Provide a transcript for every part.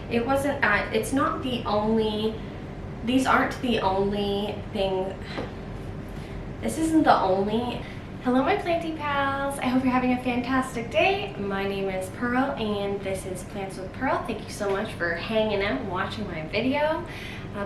it wasn't, it's not the only, these aren't the only thing, this isn't the only. Hello my planty pals, I hope you're having a fantastic day. My name is Pearl and this is Plants with Pearl. Thank you so much for hanging out and watching my video.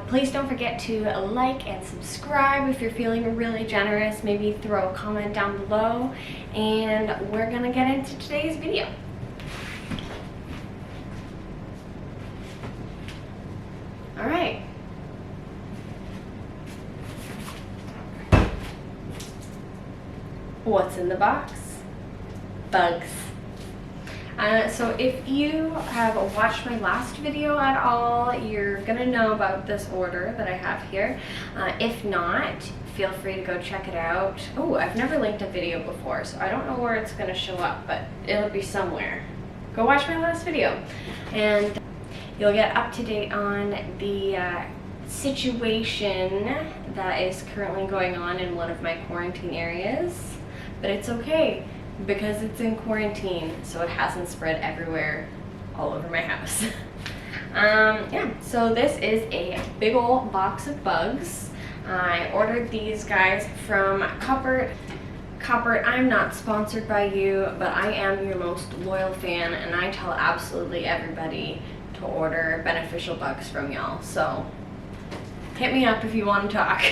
Please don't forget to like and subscribe if you're feeling really generous. Maybe throw a comment down below, and we're gonna get into today's video. All right. What's in the box? Bugs. So if you have watched my last video at all, you're gonna know about this order that I have here. If not, feel free to go check it out. Oh, I've never linked a video before, so I don't know where it's gonna show up, but it'll be somewhere. Go watch my last video, and you'll get up to date on the situation that is currently going on in one of my quarantine areas. But it's okay, because it's in quarantine, so it hasn't spread everywhere all over my house. Yeah, so this is a big old box of bugs. I ordered these guys from Copper. I'm not sponsored by you, but I am your most loyal fan, and I tell absolutely everybody to order beneficial bugs from y'all. So hit me up if you want to talk.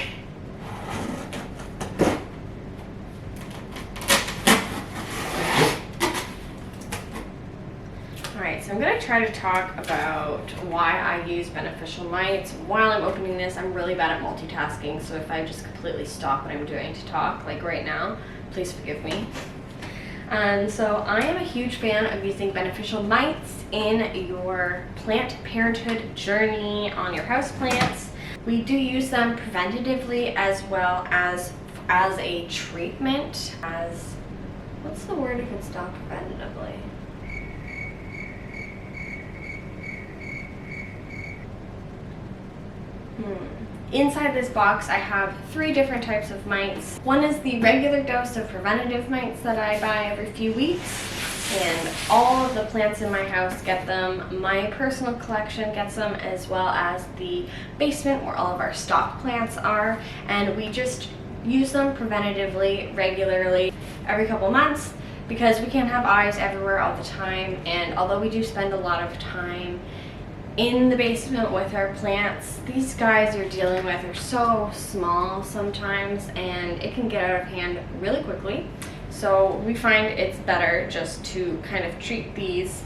Alright, so I'm going to try to talk about why I use beneficial mites. While I'm opening this, I'm really bad at multitasking, so if I just completely stop what I'm doing to talk, like right now, please forgive me. So I am a huge fan of using beneficial mites in your plant parenthood journey on your houseplants. We do use them preventatively as well as a treatment. What's the word if it's not preventatively? Inside this box I have 3 different types of mites. One is the regular dose of preventative mites that I buy every few weeks, and all of the plants in my house get them. My personal collection gets them, as well as the basement where all of our stock plants are, and we just use them preventatively, regularly, every couple months, because we can't have eyes everywhere all the time. And although we do spend a lot of time in the basement with our plants, these guys you're dealing with are so small sometimes, and it can get out of hand really quickly. So we find it's better just to kind of treat these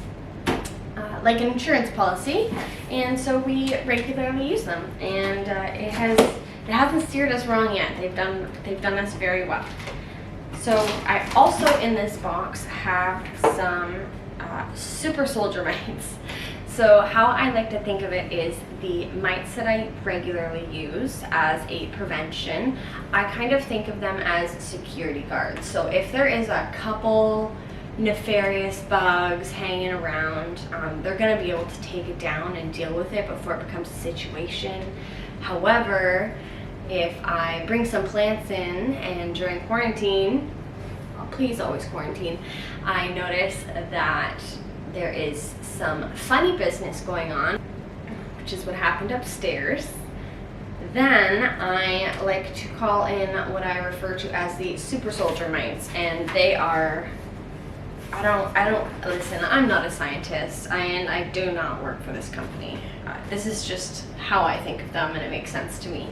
like an insurance policy, and so we regularly use them, and it hasn't steered us wrong yet. They've done us very well. So I also in this box have some super soldier mites. So how I like to think of it is the mites that I regularly use as a prevention, I kind of think of them as security guards. So if there is a couple nefarious bugs hanging around, they're going to be able to take it down and deal with it before it becomes a situation. However, if I bring some plants in and during quarantine, please always quarantine, I notice that there is some funny business going on, which is what happened upstairs, then I like to call in what I refer to as the super soldier mites, and they are, listen, I'm not a scientist, and I do not work for this company. This is just how I think of them, and it makes sense to me.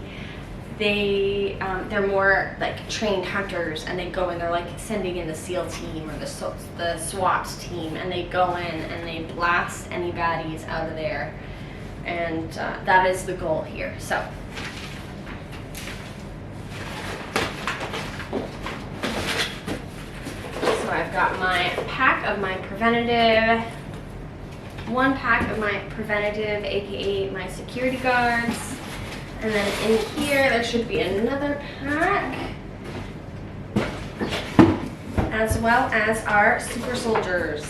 They're more like trained hunters, and they go in, they're like sending in the SEAL team or the SWAT team, and they go in and they blast any baddies out of there, and that is the goal here. So I've got my pack of my preventative, 1 pack of my preventative, aka my security guards. And then in here, there should be another pack, as well as our super soldiers.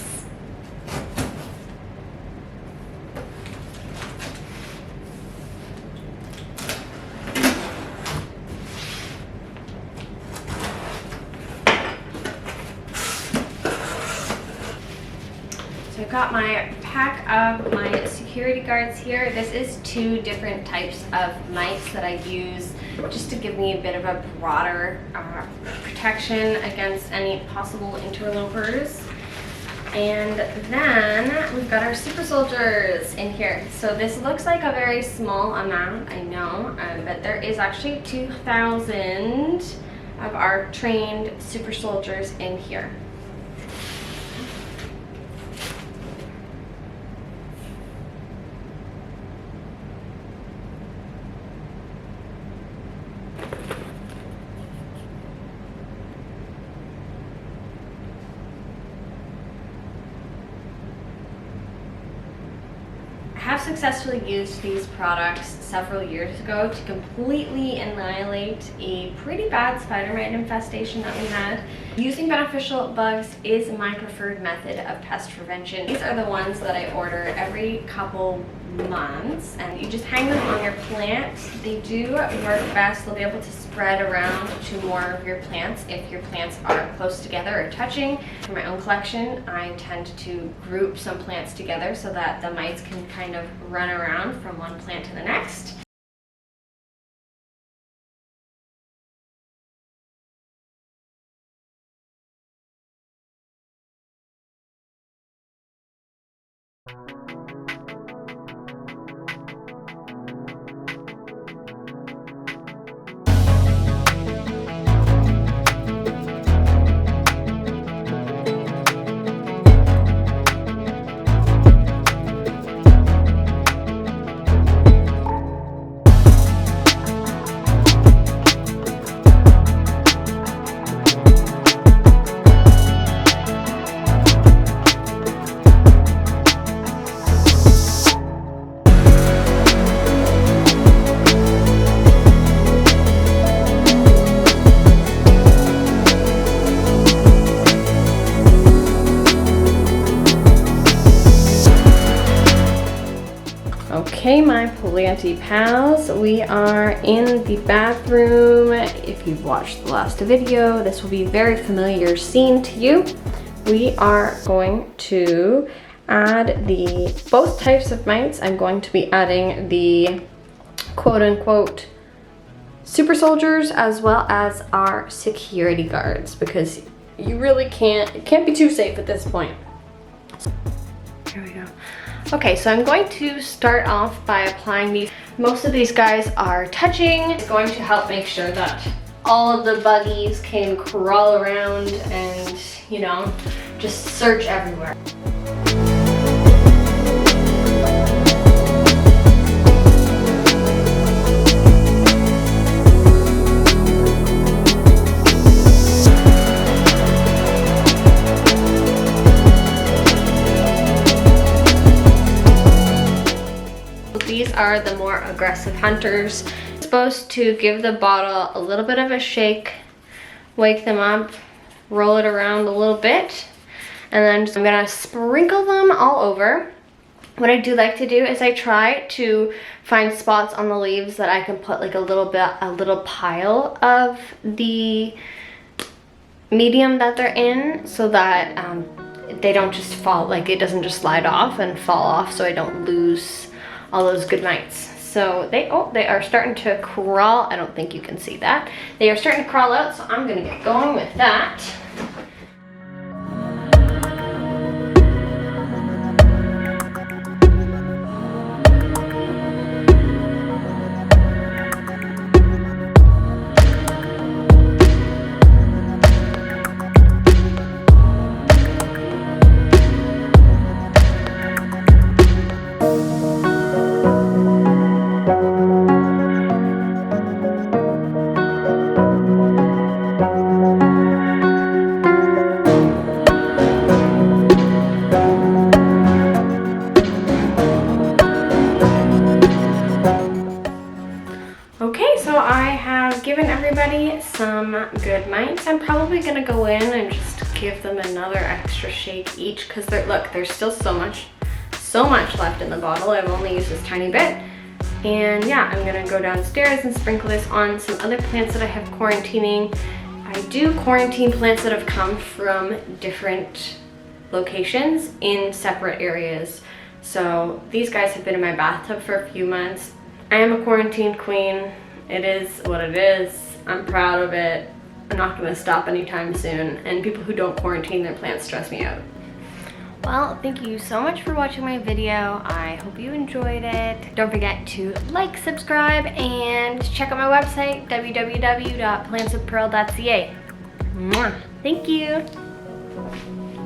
So I've got my pack of my security guards here. This is 2 different types of mites that I use just to give me a bit of a broader protection against any possible interlopers. And then we've got our super soldiers in here. So this looks like a very small amount, I know, but there is actually 2,000 of our trained super soldiers in here. I have successfully used these products several years ago to completely annihilate a pretty bad spider mite infestation that we had. Using beneficial bugs is my preferred method of pest prevention. These are the ones that I order every couple months, and you just hang them on your plant. They do work best. They'll be able to spread around to more of your plants if your plants are close together or touching. For my own collection, I tend to group some plants together so that the mites can kind of run around from one plant to the next. Okay, my planty pals, we are in the bathroom. If you've watched the last video, this will be a very familiar scene to you. We are going to add both types of mites. I'm going to be adding the quote-unquote super soldiers as well as our security guards, because you really can't be too safe at this point. Here we go. Okay, so I'm going to start off by applying these. Most of these guys are touching. It's going to help make sure that all of the buggies can crawl around and, you know, just search everywhere. These are the more aggressive hunters. I'm supposed to give the bottle a little bit of a shake, wake them up, roll it around a little bit, and then I'm gonna sprinkle them all over. What I do like to do is I try to find spots on the leaves that I can put like a little pile of the medium that they're in, so that they don't just fall, like it doesn't just slide off and fall off, so I don't lose all those good mites. So they are starting to crawl. I don't think you can see that. They are starting to crawl out, so I'm gonna get going with that. Given everybody some good mites. I'm probably gonna go in and just give them another extra shake each, because there's still so much left in the bottle. I've only used this tiny bit. And yeah, I'm gonna go downstairs and sprinkle this on some other plants that I have quarantining. I do quarantine plants that have come from different locations in separate areas So these guys have been in my bathtub for a few months. I am a quarantine queen. It is what it is. I'm proud of it. I'm not gonna stop anytime soon. And people who don't quarantine their plants stress me out. Well, thank you so much for watching my video. I hope you enjoyed it. Don't forget to like, subscribe, and check out my website, www.plantswithpearl.ca. Thank you.